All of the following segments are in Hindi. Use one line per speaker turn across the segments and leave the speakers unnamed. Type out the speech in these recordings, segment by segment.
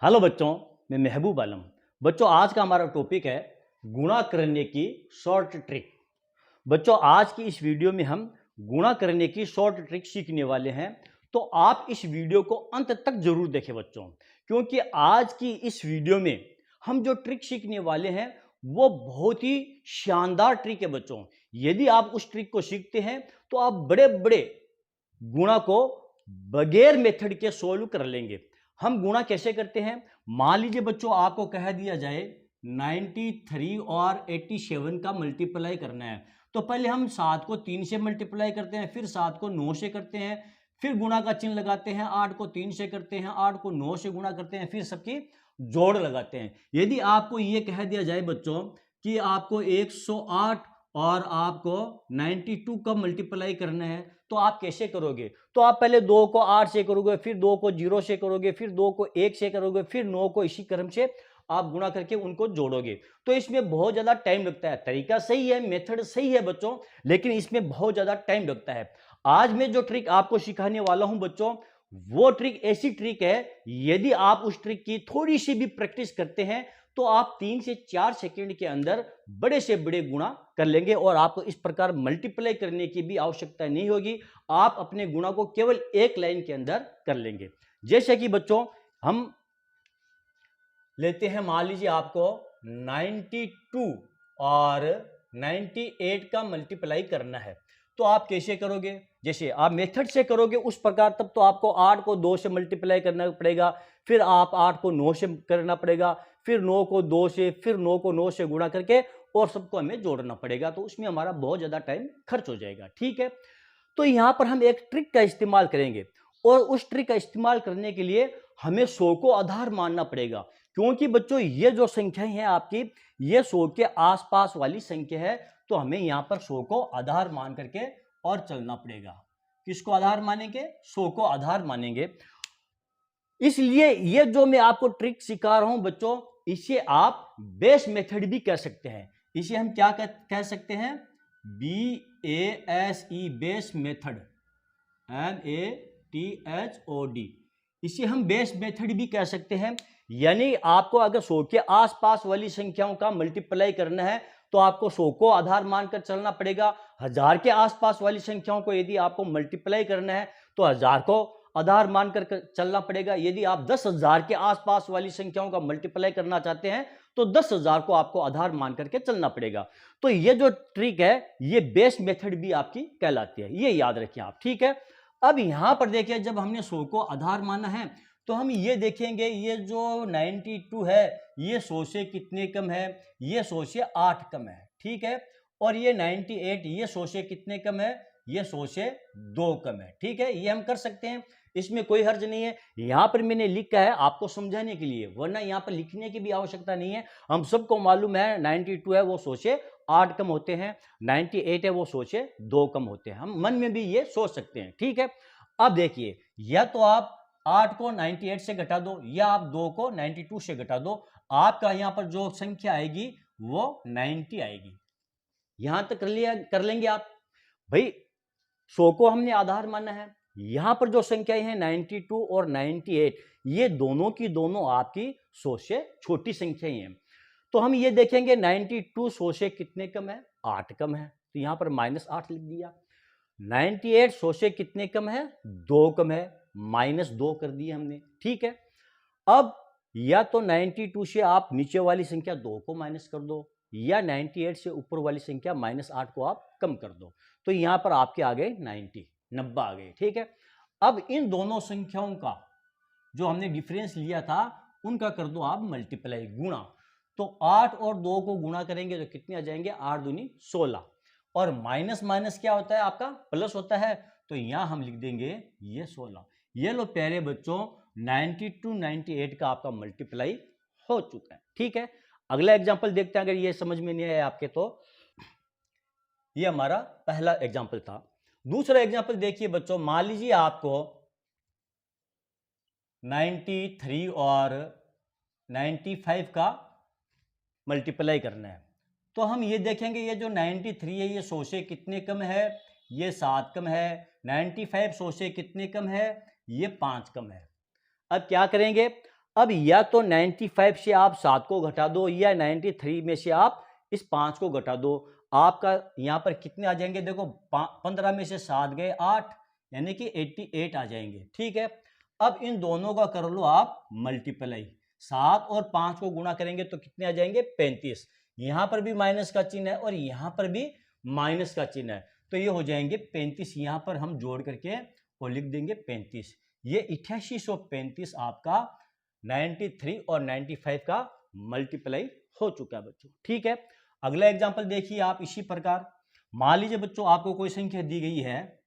हेलो बच्चों, मैं महबूब आलम। बच्चों, आज का हमारा टॉपिक है गुणा करने की शॉर्ट ट्रिक। बच्चों, आज की इस वीडियो में हम गुणा करने की शॉर्ट ट्रिक सीखने वाले हैं। तो आप इस वीडियो को अंत तक जरूर देखें बच्चों, क्योंकि आज की इस वीडियो में हम जो ट्रिक सीखने वाले हैं वो बहुत ही शानदार ट्रिक है बच्चों। यदि आप उस ट्रिक को सीखते हैं तो आप बड़े बड़े गुणा को बगैर मेथड के सोल्व कर लेंगे। हम गुणा कैसे करते हैं? मान लीजिए बच्चों, आपको कह दिया जाए 93 और 87 का मल्टीप्लाई करना है, तो पहले हम 7 को 3 से मल्टीप्लाई करते हैं, फिर 7 को 9 से करते हैं, फिर गुणा का चिन्ह लगाते हैं, 8 को 3 से करते हैं, 8 को 9 से गुणा करते हैं, फिर सबकी जोड़ लगाते हैं। यदि आपको यह कह दिया जाए बच्चों कि आपको 108 और आपको 92 का मल्टीप्लाई करना है, तो आप कैसे करोगे? तो आप पहले 2 को 8 से करोगे, फिर 2 को 0 से करोगे, फिर 2 को 1 से करोगे, फिर 9 को इसी क्रम से आप गुणा करके उनको जोड़ोगे। तो इसमें बहुत ज्यादा टाइम लगता है। तरीका सही है, मेथड सही है बच्चों, लेकिन इसमें बहुत ज्यादा टाइम लगता है। आज मैं जो ट्रिक आपको सिखाने वाला हूं बच्चों, वो ट्रिक ऐसी ट्रिक है, यदि आप उस ट्रिक की थोड़ी सी भी प्रैक्टिस करते हैं तो आप 3 से 4 सेकंड के अंदर बड़े से बड़े गुणा कर लेंगे और आपको इस प्रकार मल्टीप्लाई करने की भी आवश्यकता नहीं होगी। आप अपने गुणा को केवल एक लाइन के अंदर कर लेंगे। जैसे कि बच्चों, हम लेते हैं, मान लीजिए आपको 92 और 98 का मल्टीप्लाई करना है, तो आप कैसे करोगे? जैसे आप मेथड से करोगे उस प्रकार, तब तो आपको 8 को 2 से मल्टीप्लाई करना पड़ेगा, फिर आप 8 को 9 से करना पड़ेगा, फिर 9 को 2 से, फिर 9 को 9 से गुणा करके और सबको हमें जोड़ना पड़ेगा। तो उसमें हमारा बहुत ज्यादा टाइम खर्च हो जाएगा। ठीक है, तो यहां पर हम एक ट्रिक का इस्तेमाल करेंगे और उस ट्रिक का इस्तेमाल करने के लिए हमें 100 को आधार मानना पड़ेगा, क्योंकि बच्चों ये जो संख्याएं हैं आपकी, ये 100 के आसपास वाली संख्या है। तो हमें यहां पर 100 को आधार मान करके और चलना पड़ेगा। किसको आधार मानेंगे? 100 को आधार मानेंगे। इसलिए ये जो मैं आपको ट्रिक सिखा रहा हूं बच्चों, इसे आप बेस मेथड भी कह सकते हैं। इसे हम क्या कह सकते हैं? BASE, base method, METHOD। इसे हम बेस मेथड भी कह सकते हैं। यानी आपको अगर 100 के आसपास वाली संख्याओं का मल्टीप्लाई करना है तो आपको 100 को आधार मानकर चलना पड़ेगा। 1000 के आसपास वाली संख्याओं को यदि आपको मल्टीप्लाई करना है तो 1000 को आधार मानकर चलना पड़ेगा। यदि आप 10,000 के आसपास वाली संख्याओं का मल्टीप्लाई करना चाहते हैं तो 10,000 को आपको आधार मान करके चलना पड़ेगा। तो ये जो ट्रिक है, ये बेस मेथड भी आपकी कहलाती है, ये याद रखिए आप। ठीक है, अब यहां पर देखिए, जब हमने 100 को आधार माना है तो हम ये देखेंगे, ये जो 92 है ये 100 से कितने कम है? ये 100 से 8 कम है। ठीक है, और ये 98 ये 100 से कितने कम है? ये 100 से 2 कम है। ठीक है, ये हम कर सकते हैं, इसमें कोई हर्ज नहीं है। यहां पर मैंने लिखा है आपको समझाने के लिए, वरना यहां पर लिखने की भी आवश्यकता नहीं है। हम सबको मालूम है 92 है वो 100 से 8 कम होते हैं, 98 है वो 100 से 2 कम होते हैं। हम मन में भी ये सोच सकते हैं। ठीक है, अब देखिए, या तो आप 8 को 98 से घटा दो या आप 2 को 92 से घटा दो, आपका यहां पर जो संख्या आएगी वो 90 आएगी। यहां तक कर लेंगे आप भाई। 100 को हमने आधार माना है, यहां पर जो संख्याएं हैं 92 और 98, ये दोनों की दोनों आपकी 100 से छोटी संख्याएं हैं। तो हम ये देखेंगे 92 100 से कितने कम है? 8 कम है, तो यहां पर -8 लिख दिया। 98 100 से कितने कम है? 2 कम है, -2 कर दिए हमने। ठीक है, अब या तो 92 से आप नीचे वाली संख्या 2 को माइनस कर दो, या 98 से ऊपर वाली संख्या -8 को आप कम कर दो। तो यहां पर आपके आ गए 90 आ गए। ठीक है, अब इन दोनों संख्याओं का जो हमने डिफरेंस लिया था उनका कर दो आप मल्टीप्लाई, गुणा। तो 8 और 2 को गुणा करेंगे तो कितने आ जाएंगे? 8 दूनी 16, और माइनस माइनस क्या होता है आपका? प्लस होता है। तो यहां हम लिख देंगे ये 16। ये लो प्यारे बच्चों, 92 98 का आपका मल्टीप्लाई हो चुका है। ठीक है, अगला एग्जांपल देखते हैं। अगर ये समझ में नहीं आया आपके तो ये हमारा पहला एग्जांपल था। दूसरा एग्जांपल देखिए बच्चों, मान लीजिए आपको 93 और 95 का मल्टीप्लाई करना है। तो हम ये देखेंगे, ये जो 93 है ये 100 से कितने कम है? ये 7 कम है। 95 100 से कितने कम है? ये 5 कम है। अब क्या करेंगे? अब या तो 95 से आप 7 को घटा दो या 93 में से आप इस 5 को घटा दो। आपका यहाँ पर कितने आ जाएंगे, देखो 15 में से 7 गए 8, यानी कि 88 आ जाएंगे। ठीक है, अब इन दोनों का कर लो आप मल्टीप्लाई, 7 और 5 को गुणा करेंगे तो कितने आ जाएंगे 35। यहाँ पर भी माइनस का चिन्ह है और यहाँ पर भी माइनस का चिन्ह है, तो ये हो जाएंगे 35। यहाँ पर हम जोड़ करके और लिख देंगे 35। ये 8835 आपका 93 और 95 का मल्टीप्लाई हो चुका है बच्चों। ठीक है, अगला एग्जांपल देखिए आप इसी प्रकार। मान लीजिए बच्चों आपको कोई संख्या दी गई है,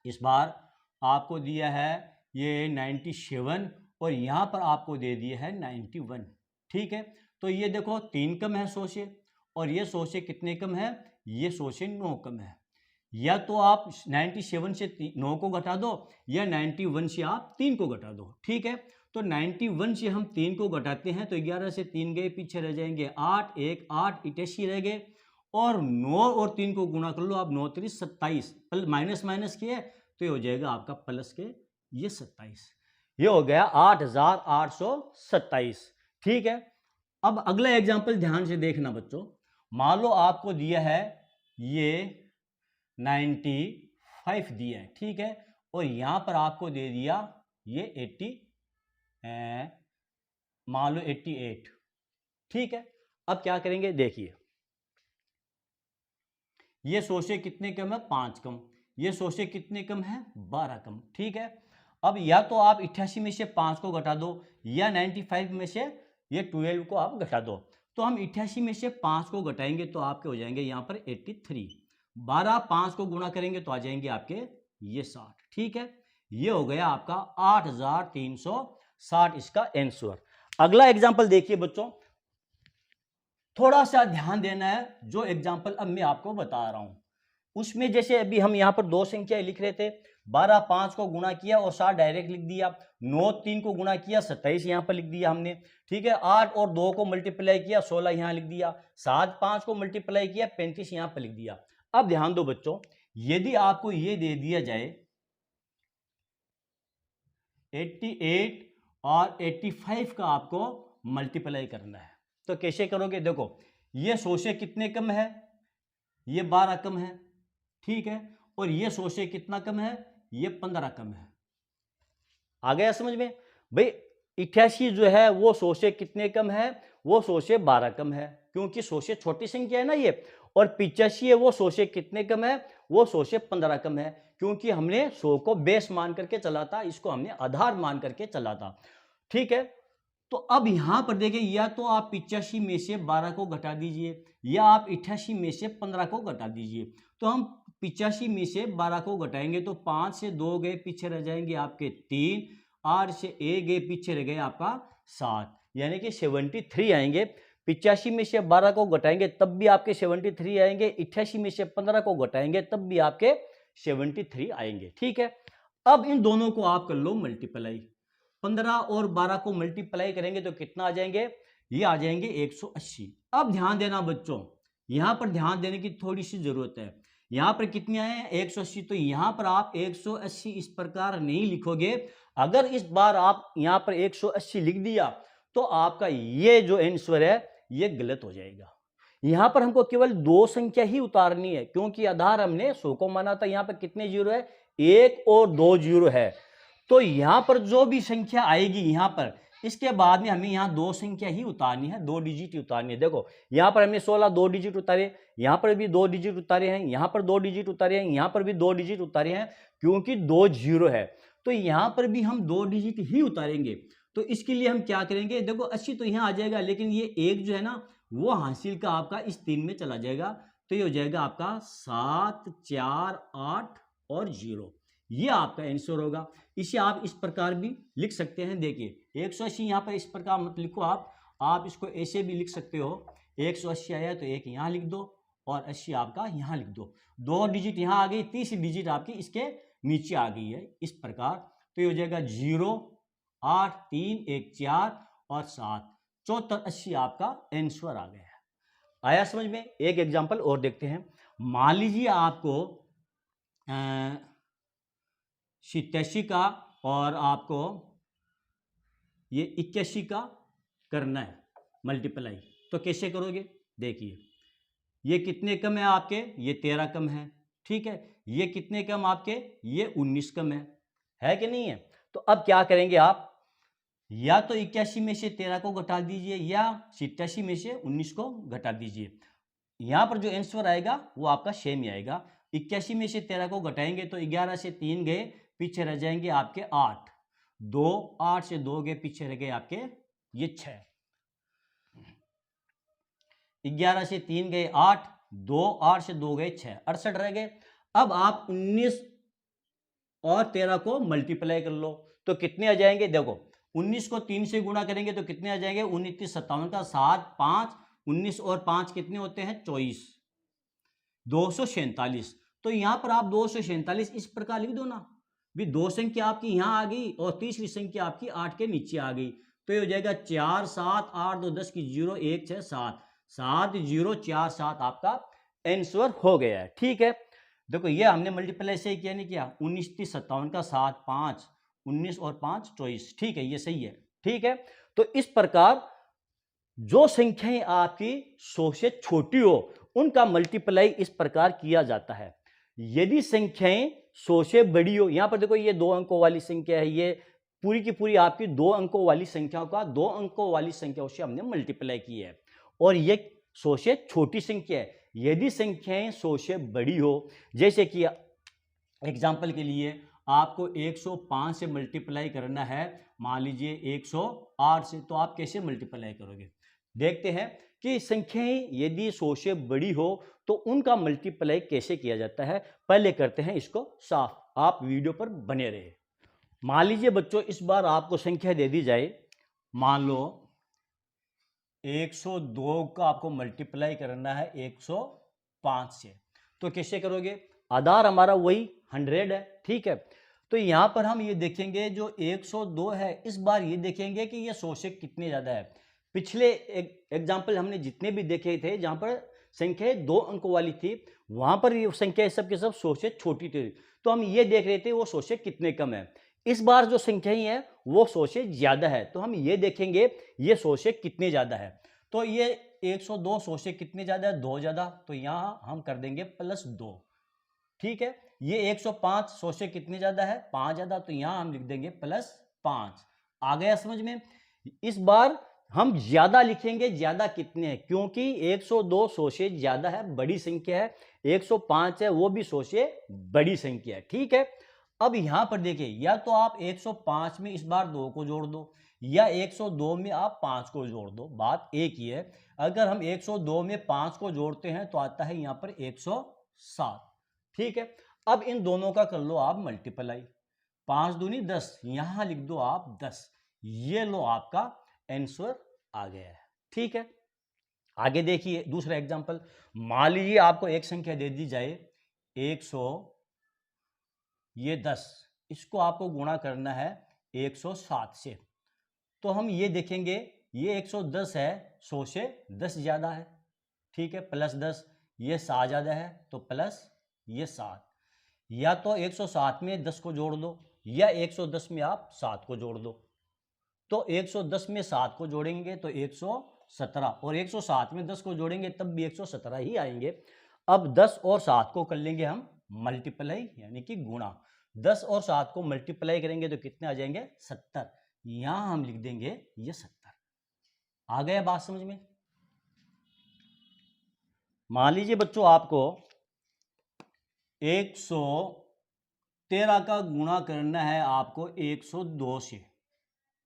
इस बार आपको दिया है ये 97 और यहाँ पर आपको दे दिया है 91। ठीक है, तो ये देखो 3 कम है 100 से और ये 100 से कितने कम है, ये 100 से 9 कम है। या तो आप 97 से 9 को घटा दो या 91 से आप 3 को घटा दो। ठीक है, तो 91 से हम 3 को घटाते हैं तो 11 से 3 गए, पीछे रह जाएंगे 8, 1 8, 88 रह गए। और 9 और 3 को गुणा कर लो आप, 9 3 27, माइनस माइनस किए तो ये हो जाएगा आपका प्लस के ये 27, ये हो गया 8827। ठीक है, अब अगला एग्जाम्पल ध्यान से देखना बच्चों। मान लो आपको दिया है ये 95 दिया है। ठीक है, और यहां पर आपको दे दिया ये 80, मान लो 88। ठीक है, अब क्या करेंगे देखिए, ये 100 से कितने कम है 5 कम, ये 100 से कितने कम है 12 कम। ठीक है, अब या तो आप 88 में से 5 को घटा दो या 95 में से ये 12 को आप घटा दो। तो हम 88 में से 5 को घटाएंगे तो आपके हो जाएंगे यहाँ पर 83। 12 5 को गुणा करेंगे तो आ जाएंगे आपके ये 60। ठीक है, ये हो गया आपका 8360 इसका आंसर। अगला एग्जाम्पल देखिए बच्चों, थोड़ा सा ध्यान देना है। जो एग्जाम्पल अब मैं आपको बता रहा हूं उसमें जैसे अभी हम यहाँ पर दो संख्या लिख रहे थे, 12 5 को गुणा किया और 60 डायरेक्ट लिख दिया, 9 3 को गुणा किया 27 यहाँ पर लिख दिया हमने। ठीक है, 8 और 2 को मल्टीप्लाई किया 16 यहाँ लिख दिया, 7 5 को मल्टीप्लाई किया 35 यहाँ पर लिख दिया। अब ध्यान दो बच्चों, यदि आपको ये दे दिया जाए 88 और 85 का आपको मल्टीप्लाई करना है तो कैसे करोगे, देखो ये 100 से कितने कम है, ये 12 कम है। ठीक है, और ये 100 से कितना कम है, ये 15 कम है। आ गया समझ में भाई, 88 जो है वो 100 से कितने कम है, वो 100 से 12 कम है, क्योंकि 100 से छोटी संख्या है ना ये। और 85 है वो 100 से कितने कम है, वो 100 से 15 कम है, क्योंकि हमने 100 को बेस मान करके चला था, इसको हमने आधार मान करके चला था। ठीक है, तो अब यहां पर देखिए, या तो आप 85 में से 12 को घटा दीजिए या आप 88 में से 15 को घटा दीजिए। तो हम 85 में से 12 को घटाएंगे तो 5 से 2 गए, पीछे रह जाएंगे आपके 3, 8 से 1 गए, पीछे रह गए आपका 7, यानी कि 73 आएंगे। 85 में से 12 को घटाएंगे तब भी आपके 73 आएंगे, 88 में से 15 को घटाएंगे तब भी आपके 73 आएंगे। ठीक है, अब इन दोनों को आप कर लो मल्टीप्लाई, 15 और 12 को मल्टीप्लाई करेंगे तो कितना आ जाएंगे, ये आ जाएंगे 180। अब ध्यान देना बच्चों, यहां पर ध्यान देने की थोड़ी सी जरूरत है। यहां पर कितने आए हैं 180, तो यहां पर आप 180 इस प्रकार नहीं लिखोगे। अगर इस बार आप यहां पर 180 लिख दिया तो आपका ये जो आंसर है ये गलत हो जाएगा। यहां पर हमको केवल दो संख्या ही उतारनी है, क्योंकि आधार हमने 100 को माना था। यहां पर कितने जीरो है, 1 और 2 जीरो है। तो यहां पर जो भी संख्या आएगी यहां पर, इसके बाद में हमें यहां दो संख्या ही उतारनी है, 2 डिजिट ही उतारनी है। देखो यहां पर हमने 16 2 डिजिट उतारे, यहां पर भी 2 डिजिट उतारे हैं, यहां पर 2 डिजिट उतारे हैं, यहां पर भी 2 डिजिट उतारे हैं, क्योंकि 2 जीरो है। तो यहां पर भी हम 2 डिजिट ही उतारेंगे। तो इसके लिए हम क्या करेंगे, देखो 80 तो यहां आ जाएगा, लेकिन ये एक जो है ना वो हासिल का आपका इस 3 में चला जाएगा। तो ये हो जाएगा आपका 7 4 8 और 0, ये आपका आंसर होगा। इसे आप इस प्रकार भी लिख सकते हैं। देखिए 180 यहाँ पर इस प्रकार मत लिखो आप इसको ऐसे भी लिख सकते हो। 180 आया तो एक यहाँ लिख दो और 80 आपका यहाँ लिख दो, 2 डिजिट यहाँ आ गई, तीसरी डिजिट आपकी इसके नीचे आ गई है इस प्रकार। तो ये हो जाएगा 0 8 3 1 4 और 7 74 80 आपका आंसर आ गया है। आया समझ में। एक एग्जाम्पल और देखते हैं। मान लीजिए आपको 87 का और आपको ये 81 का करना है मल्टीप्लाई, तो कैसे करोगे? देखिए ये कितने कम है आपके? ये 13 कम है, ठीक है। ये कितने कम आपके? ये 19 कम है कि नहीं है? तो अब क्या करेंगे आप, या तो 81 में से 13 को घटा दीजिए या 87 में से 19 को घटा दीजिए। यहां पर जो आंसर आएगा वो आपका सेम ही आएगा। 81 में से 13 को घटाएंगे तो 11 से 3 गए, पीछे रह जाएंगे आपके 8, 2, 8 से 2 गए, पीछे रह गए आपके ये 6, 11 से 3 गए 8, 2, 8 से 2 गए 6, 68 रह गए। अब आप 19 और 13 को मल्टीप्लाई कर लो तो कितने आ जाएंगे? देखो 19 को 3 से गुणा करेंगे तो कितने आ जाएंगे? 19 57 का 7, 5, 19 और 5 कितने होते हैं? 24, 247। तो यहां पर आप 247 इस प्रकार लिख दो ना, भी 2 संख्या आपकी यहां आ गई और तीसरी संख्या आपकी 8 के नीचे आ गई, तो ये हो जाएगा 4, 7, 8, 2, 10 की 0, 1, 6, 7, 7, 0, 4, 7 आपका आंसर हो गया है, ठीक है। देखो ये हमने मल्टीप्लाई से किया नहीं किया, 19 30 57 का 7, 5, 19 और 5 24, ठीक है, ये सही है, ठीक है। तो इस प्रकार जो संख्याएं आपकी 100 से छोटी हो उनका मल्टीप्लाई इस प्रकार किया जाता है। यदि संख्याएं 100 से बड़ी हो, यहां पर देखो ये 2 अंकों वाली संख्या है, ये पूरी की पूरी आपकी 2 अंकों वाली संख्याओं का 2 अंकों वाली संख्याओं से हमने मल्टीप्लाई की है, और ये 100 से छोटी संख्या है। यदि संख्याएं 100 से बड़ी हो, जैसे कि एग्जाम्पल के लिए आपको 105 से मल्टीप्लाई करना है, मान लीजिए 108 से, तो आप कैसे मल्टीप्लाई करोगे? देखते हैं कि संख्याएं यदि 100 से बड़ी हो तो उनका मल्टीप्लाई कैसे किया जाता है। पहले करते हैं इसको साफ, आप वीडियो पर बने रहे। मान लीजिए बच्चों इस बार आपको संख्या दे दी जाए, मान लो 102 का आपको मल्टीप्लाई करना है 105 से, तो कैसे करोगे? आधार हमारा वही 100 है, ठीक है। तो यहां पर हम ये देखेंगे जो 102 है, इस बार ये देखेंगे कि ये 100 से कितने ज्यादा है। पिछले एग्जाम्पल हमने जितने भी देखे थे जहां पर संख्या 2 अंकों वाली थी, वहां पर ये संख्या सब के सब 100 से छोटी थी, तो हम ये देख रहे थे वो 100 से कितने कम है। इस बार जो संख्याएं हैं वो 100 से ज्यादा है, तो हम ये देखेंगे ये 100 से कितने ज्यादा है। तो ये 102 100 से कितने ज्यादा है? 2 ज्यादा, तो यहां हम कर देंगे +2, ठीक है। ये 105 100 से कितने ज्यादा है? 5 ज्यादा, तो यहां हम लिख देंगे +5। आ गया समझ में? इस बार हम ज्यादा लिखेंगे, ज्यादा कितने हैं, क्योंकि 102 100 से ज्यादा है, बड़ी संख्या है, 105 है वो भी 100 से बड़ी संख्या है, ठीक है। अब यहां पर देखिए, या तो आप 105 में इस बार 2 को जोड़ दो, या 102 में आप 5 को जोड़ दो, बात एक ही है। अगर हम 102 में 5 को जोड़ते हैं तो आता है यहां पर 107, ठीक है। अब इन दोनों का कर लो आप मल्टीप्लाई, 5 दूनी 10, यहां लिख दो आप 10, ये लो आपका आंसर आ गया है, ठीक है। आगे देखिए दूसरा एग्जांपल, मान लीजिए आपको एक संख्या दे दी जाए 100, ये 10, इसको आपको गुणा करना है 107 से, तो हम ये देखेंगे ये 110 है, 100 से 10 ज्यादा है, ठीक है, +10, ये 7 ज्यादा है तो प्लस ये 7, या तो 107 में 10 को जोड़ दो, या 110 में आप 7 को जोड़ दो। तो 110 में 7 को जोड़ेंगे तो 117, और 107 में 10 को जोड़ेंगे तब भी 117 ही आएंगे। अब 10 और 7 को कर लेंगे हम मल्टीप्लाई, यानी कि गुणा, 10 और 7 को मल्टीप्लाई करेंगे तो कितने आ जाएंगे? 70, यहां हम लिख देंगे ये 70। आ गया बात समझ में? मान लीजिए बच्चों आपको 113 का गुणा करना है आपको 102 से,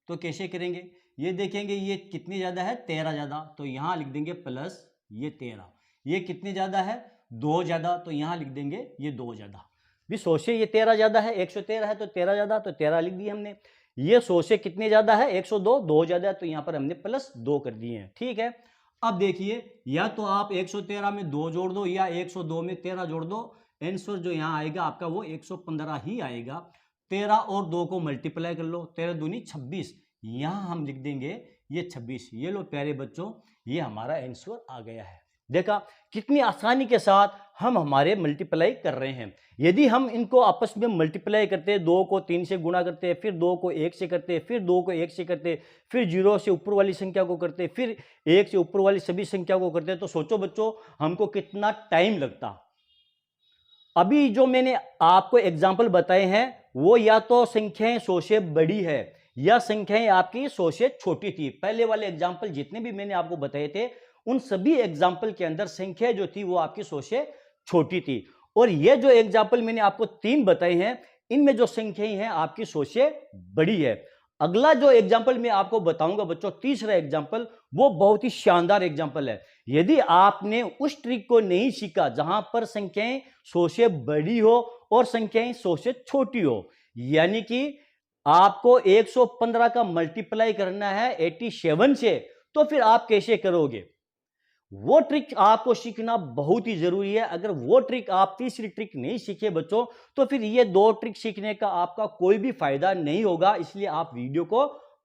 तो कैसे करेंगे? ये देखेंगे ये कितनी ज्यादा है? 13 ज्यादा, तो यहां लिख देंगे प्लस ये 13। ये कितने ज्यादा है? 2 ज्यादा, तो यहां लिख देंगे ये 2 ज्यादा। भी 100 से ये 13 ज्यादा है, 113 है तो 13 ज्यादा, तो 13 लिख दिए हमने। ये 100 से कितने ज्यादा है? 102, 2 ज्यादा है, तो यहां पर हमने +2 कर दिए हैं, ठीक है। अब देखिए, या तो आप 113 में 2 जोड़ दो, या 102 में 13 जोड़ दो, आंसर जो यहां आएगा आपका वो 115 ही आएगा। 13 और 2 को मल्टीप्लाई कर लो, 13 दूनी 26, यहां हम लिख देंगे ये 26। ये लो प्यारे बच्चों, ये हमारा आंसर आ गया है। देखा कितनी आसानी के साथ हम हमारे मल्टीप्लाई कर रहे हैं। यदि हम इनको आपस में मल्टीप्लाई करते हैं, 2 को 3 से गुणा करते हैं, फिर 2 को 1 से करते हैं, फिर 2 को 1 से करते हैं, फिर 0 से ऊपर वाली संख्या को करते हैं, फिर 1 से ऊपर वाली सभी संख्या को करते हैं, तो सोचो बच्चों हमको कितना टाइम लगता। अभी जो मैंने आपको एग्जाम्पल बताए हैं वो या तो संख्याएं 100 से बड़ी है या संख्याएं आपकी 100 से छोटी थी। पहले वाले एग्जाम्पल जितने भी मैंने आपको बताए थे उन सभी एग्जाम्पल के अंदर संख्या जो थी वो आपकी 100 से छोटी थी। और ये जो एग्जाम्पल मैंने आपको 3 बताए हैं इनमें जो संख्याएं हैं आपकी 100 से बड़ी है। अगला जो एग्जाम्पल मैं आपको बताऊंगा बच्चों, तीसरा एग्जाम्पल, वो बहुत ही शानदार एग्जाम्पल है। यदि आपने उस ट्रिक को नहीं सीखा जहां पर संख्याएं 100 से बड़ी हो और संख्याएं 100 से छोटी हो, यानी कि आपको 115 का मल्टीप्लाई करना है 87 से, तो फिर आप कैसे करोगे? वो ट्रिक आपको सीखना बहुत ही जरूरी है। अगर वो ट्रिक आप तीसरी ट्रिक नहीं सीखे बच्चों तो फिर ये 2 ट्रिक सीखने का आपका कोई भी फायदा नहीं होगा। इसलिए आप वीडियो को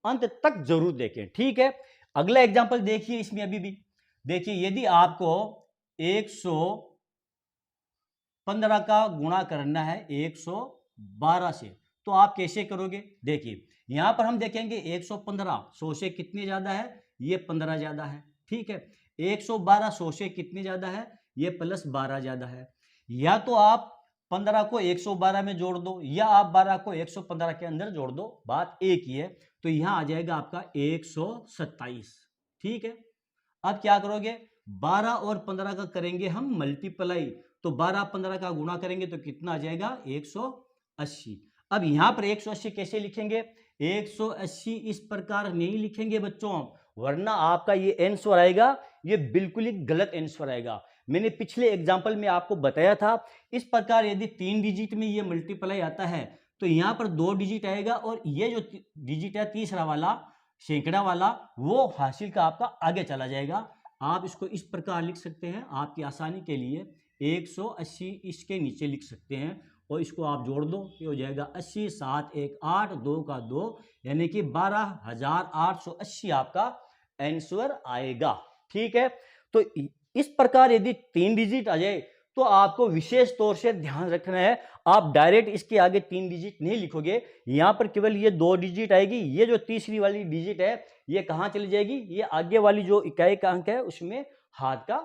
अंत तक जरूर देखें, ठीक है। अगला एग्जांपल देखिए, इसमें अभी भी देखिए, यदि आपको 115 का गुणा करना है 112 से तो आप कैसे करोगे? देखिए यहां पर हम देखेंगे 115 100 से कितने ज्यादा है, ये 15 ज्यादा है, ठीक है। 112 100 से कितने ज्यादा है, ये प्लस 12 ज्यादा है। या तो आप 15 को 112 में जोड़ दो या आप 12 को 115 के अंदर जोड़ दो, बात एक ही है। तो यहां आ जाएगा आपका 127, ठीक है। अब क्या करोगे, 12 और 15 का करेंगे हम मल्टीप्लाई, तो 12 15 का गुणा करेंगे तो कितना आ जाएगा 180। अब यहां पर 180 कैसे लिखेंगे? 180 इस प्रकार नहीं लिखेंगे बच्चों, वरना आपका ये आंसर आएगा, ये बिल्कुल ही गलत आंसर आएगा। मैंने पिछले एग्जाम्पल में आपको बताया था इस प्रकार यदि 3 डिजिट में ये मल्टीप्लाई आता है तो यहां पर 2 डिजिट आएगा और ये जो डिजिट है तीसरा वाला सैकड़ा वाला वो हासिल का आपका आगे चला जाएगा। आप इसको इस प्रकार लिख सकते हैं आपकी आसानी के लिए, 180 इसके नीचे लिख सकते हैं और इसको आप जोड़ दो, ये हो जाएगा 80 7 1 8 2 का 2, यानी कि 12,880 आपका आंसर आएगा, ठीक है। तो इस प्रकार यदि 3 डिजिट आ जाए तो आपको विशेष तौर से ध्यान रखना है, आप डायरेक्ट इसके आगे 3 डिजिट नहीं लिखोगे, यहां पर केवल ये 2 डिजिट आएगी। ये जो तीसरी वाली डिजिट है ये कहां चली जाएगी, ये आगे वाली जो इकाई का अंक है उसमें हाथ का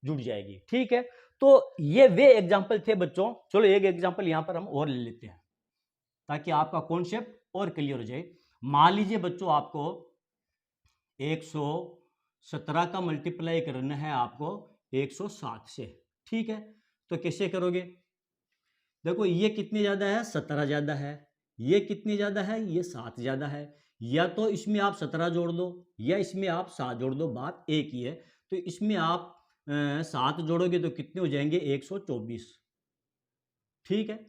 जुड़ जाएगी, ठीक है। तो ये वे एग्जाम्पल थे बच्चों। चलो एक एग्जाम्पल यहां पर हम और ले लेते हैं ताकि आपका कॉन्सेप्ट और क्लियर हो जाए। मान लीजिए बच्चों आपको 117 का मल्टीप्लाई करना है आपको 107 से, ठीक है। तो कैसे करोगे? देखो ये कितने ज्यादा है, 17 ज्यादा है, ये कितने ज्यादा है, ये 7 ज्यादा है। या तो इसमें आप 17 जोड़ दो या इसमें आप 7 जोड़ दो, बात एक ही है। तो इसमें आप 7 जोड़ोगे तो कितने हो जाएंगे 124, ठीक है।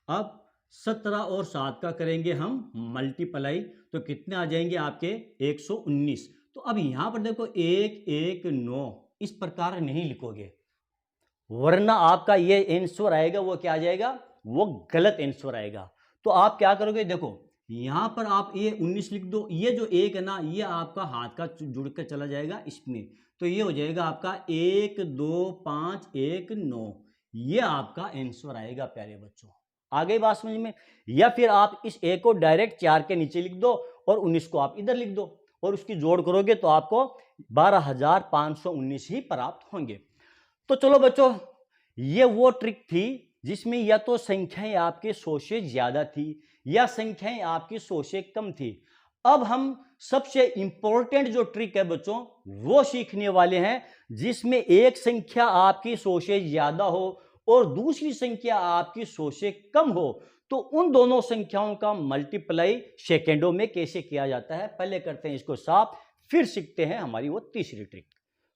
अब 17 और 7 का करेंगे हम मल्टीप्लाई तो कितने आ जाएंगे आपके 119। तो अब यहां पर देखो 119 इस प्रकार नहीं लिखोगे, वरना आपका ये आंसर आएगा वो क्या आ जाएगा, वो गलत आंसर आएगा। तो आप क्या करोगे, देखो यहां पर आप ये 19 लिख दो, ये जो 1 है ना ये आपका हाथ का जुड़ कर चला जाएगा इसमें, तो ये हो जाएगा आपका 1 2 5 1 9, ये आपका आंसर आएगा प्यारे बच्चों। आ गई बात समझ में? या फिर आप इस ए को डायरेक्ट 4 के नीचे लिख दो और 19 को आप इधर लिख दो और उसकी जोड़ करोगे तो आपको 12,519 ही प्राप्त होंगे। तो चलो बच्चों ये वो ट्रिक थी जिसमें या तो संख्याएं आपके 100 से ज्यादा थी या संख्याएं आपकी 100 से कम थी। अब हम सबसे इंपॉर्टेंट जो ट्रिक है बच्चों वो सीखने वाले हैं जिसमें एक संख्या आपकी 100 से ज्यादा हो और दूसरी संख्या आपकी 100 से कम हो, तो उन दोनों संख्याओं का मल्टीप्लाई सेकेंडों में कैसे किया जाता है। पहले करते हैं इसको साफ, फिर सीखते हैं हमारी वो तीसरी ट्रिक।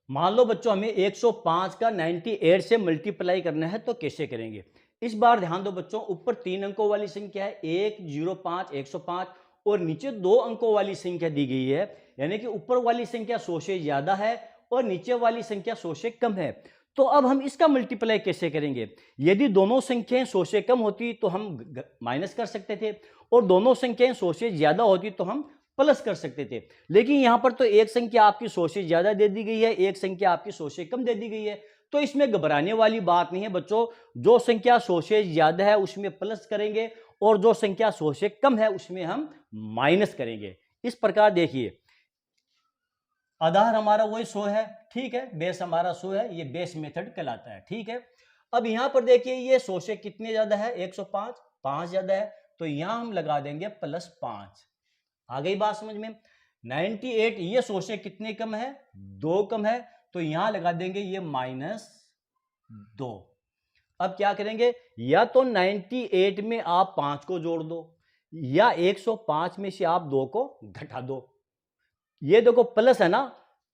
मान लो बच्चों हमें 105 का 98 से मल्टीप्लाई करना है तो कैसे करेंगे। इस बार ध्यान दो बच्चों, ऊपर 3 अंकों वाली संख्या है 105 105 और नीचे 2 अंकों वाली संख्या दी गई है, यानी कि ऊपर वाली संख्या 100 से ज्यादा है और नीचे वाली संख्या 100 से कम है। तो अब हम इसका मल्टीप्लाई कैसे करेंगे? यदि दोनों संख्याएं 100 से कम होती तो हम माइनस कर सकते थे और दोनों संख्याएं 100 से ज्यादा होती तो हम प्लस कर सकते थे, लेकिन यहां पर तो एक संख्या आपकी 100 से ज्यादा दे दी गई है, एक संख्या आपकी 100 से कम दे दी गई है, तो इसमें घबराने वाली बात नहीं है बच्चों। जो संख्या 100 से ज्यादा है उसमें प्लस करेंगे और जो संख्या 100 से कम है उसमें हम माइनस करेंगे। इस प्रकार देखिए, आधार हमारा वही 100 है, ठीक है, बेस हमारा 100 है, ये बेस मेथड कहलाता है, ठीक है। अब यहां पर देखिए ये 100 से कितने ज्यादा है, 105, 5 ज्यादा है, तो यहां हम लगा देंगे +5। आ गई बात समझ में। 98 ये 100 से कितने कम है, 2 कम है, तो यहां लगा देंगे ये -2। अब क्या करेंगे, या तो 98 में आप 5 को जोड़ दो या 105 में से आप 2 को घटा दो। ये देखो प्लस है ना,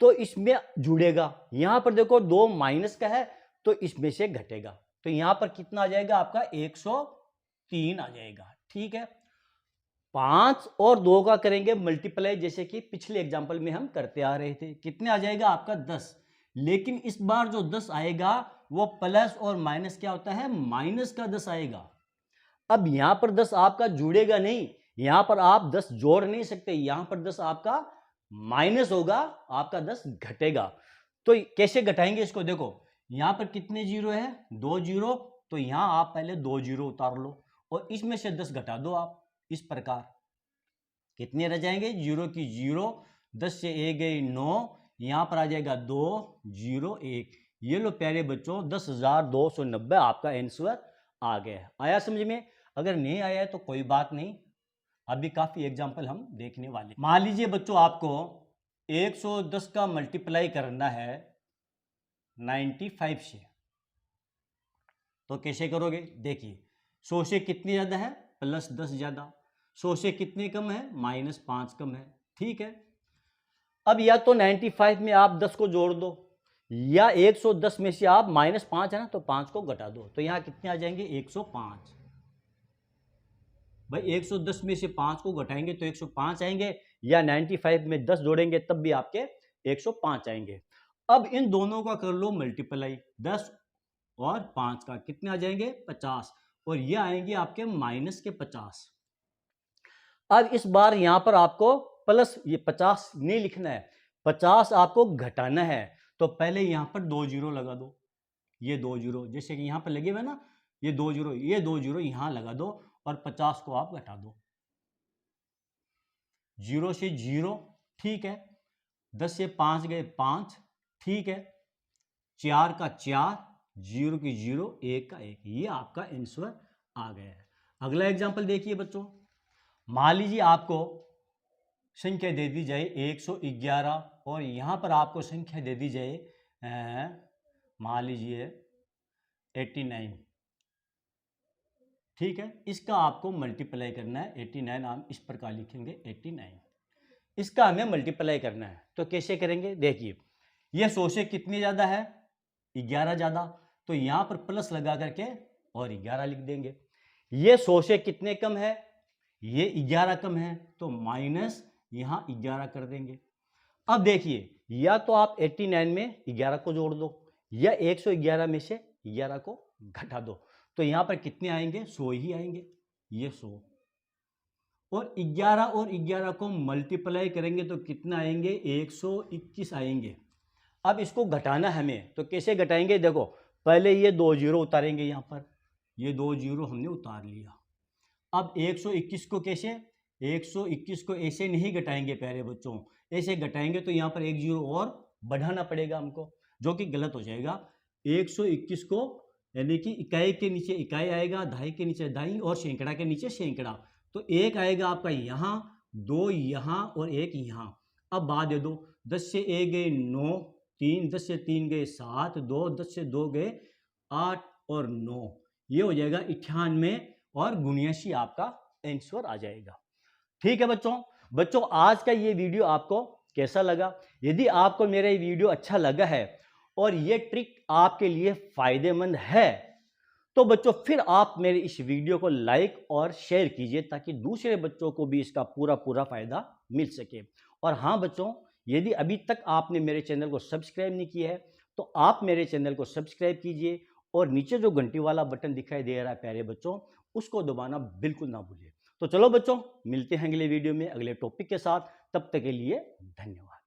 तो इसमें जुड़ेगा, यहां पर देखो 2 माइनस का है तो इसमें से घटेगा, तो यहां पर कितना आ जाएगा आपका 103 आ जाएगा, ठीक है। 5 और 2 का करेंगे मल्टीप्लाई, जैसे कि पिछले एग्जांपल में हम करते आ रहे थे, कितने आ जाएगा आपका 10, लेकिन इस बार जो 10 आएगा वो प्लस और माइनस क्या होता है, माइनस का 10 आएगा। अब यहां पर 10 आपका जुड़ेगा नहीं, यहां पर आप 10 जोड़ नहीं सकते, यहां पर 10 आपका माइनस होगा, आपका 10 घटेगा। तो कैसे घटाएंगे इसको, देखो यहां पर कितने जीरो है, 2 जीरो, तो यहां आप पहले 2 जीरो उतार लो और इसमें से 10 घटा दो आप, इस प्रकार कितने रह जाएंगे, 0 की 0, 10 से 1 गई 9, यहां पर आ जाएगा 2 0 1। ये लो प्यारे बच्चों 10,290 आपका आंसर आ गया। आया समझ में? अगर नहीं आया है तो कोई बात नहीं, अभी काफी एग्जाम्पल हम देखने वाले। मान लीजिए बच्चों आपको 110 का मल्टीप्लाई करना है 95 से, तो कैसे करोगे, देखिए 100 से कितने ज्यादा है, +10 ज्यादा, 100 से कितने कम है, -5 कम है, ठीक है। अब या तो 95 में आप 10 को जोड़ दो या 110 में से आप -5 है ना, तो 5 को घटा दो, तो यहां कितने आ जाएंगे, 105। भाई 110 में से 5 को घटाएंगे तो 105 आएंगे, या 95 में 10 जोड़ेंगे तब भी आपके 105 आएंगे। अब इन दोनों का कर लो मल्टीप्लाई, 10 और 5 का कितने आ जाएंगे, 50, और ये आएंगे आपके -50। अब इस बार यहां पर आपको प्लस ये 50 नहीं लिखना है, 50 आपको घटाना है, तो पहले यहां पर 2 जीरो लगा दो, ये 2 जीरो जैसे कि यहां पर लगे हुए ना, ये 2 जीरो, ये 2 जीरो यहां लगा दो और 50 को आप घटा दो, 0 से 0, ठीक है, 10 से 5 गए 5, ठीक है, 4 का 4, 0 की 0, 1 का 1, ये आपका आंसर आ गया है। अगला एग्जांपल देखिए बच्चों, मान लीजिए आपको संख्या दे दी जाए 111 और यहां पर आपको संख्या दे दी जाए मान लीजिए 89, ठीक है। इसका आपको मल्टीप्लाई करना है, 89 हम इस प्रकार लिखेंगे 89, इसका हमें मल्टीप्लाई करना है, तो कैसे करेंगे, देखिए ये 100 से कितनी ज्यादा है, 11 ज्यादा, तो यहां पर प्लस लगा करके और 11 लिख देंगे। ये 100 से कितने कम है, ये 11 कम है, तो माइनस यहां 11 कर देंगे। अब देखिए या तो आप 89 में 11 को जोड़ दो या 111 में से 11 को घटा दो, तो यहां पर कितने आएंगे, 100 ही आएंगे, ये 100, और 11 और 11 को मल्टीप्लाई करेंगे तो कितना आएंगे, 121 आएंगे। अब इसको घटाना हमें, तो कैसे घटाएंगे, देखो पहले ये 2 जीरो उतारेंगे, यहां पर ये 2 जीरो हमने उतार लिया। अब 121 को कैसे, 121 को ऐसे नहीं घटाएंगे प्यारे बच्चों, ऐसे घटाएंगे तो यहाँ पर 1 जीरो और बढ़ाना पड़ेगा हमको, जो कि गलत हो जाएगा। 121 को यानी कि इकाई के नीचे इकाई आएगा, दहाई के नीचे दहाई और सैकड़ा के नीचे सैकड़ा, तो 1 आएगा आपका यहाँ, 2 यहाँ और 1 यहाँ। अब बाद दे दो, 10 से 1 गए 9, 3, 10 से 3 गए 7, 2, 10 से 2 गए 8 और 9, ये हो जाएगा 98 और 79 आपका आंसर आ जाएगा। ठीक है बच्चों आज का ये वीडियो आपको कैसा लगा? यदि आपको मेरा ये वीडियो अच्छा लगा है और ये ट्रिक आपके लिए फायदेमंद है तो बच्चों फिर आप मेरे इस वीडियो को लाइक और शेयर कीजिए ताकि दूसरे बच्चों को भी इसका पूरा फायदा मिल सके। और हाँ बच्चों, यदि अभी तक आपने मेरे चैनल को सब्सक्राइब नहीं किया है तो आप मेरे चैनल को सब्सक्राइब कीजिए और नीचे जो घंटी वाला बटन दिखाई दे रहा है प्यारे बच्चों, उसको दबाना बिल्कुल ना भूलिए। तो चलो बच्चों, मिलते हैं अगले वीडियो में अगले टॉपिक के साथ। तब तक के लिए धन्यवाद।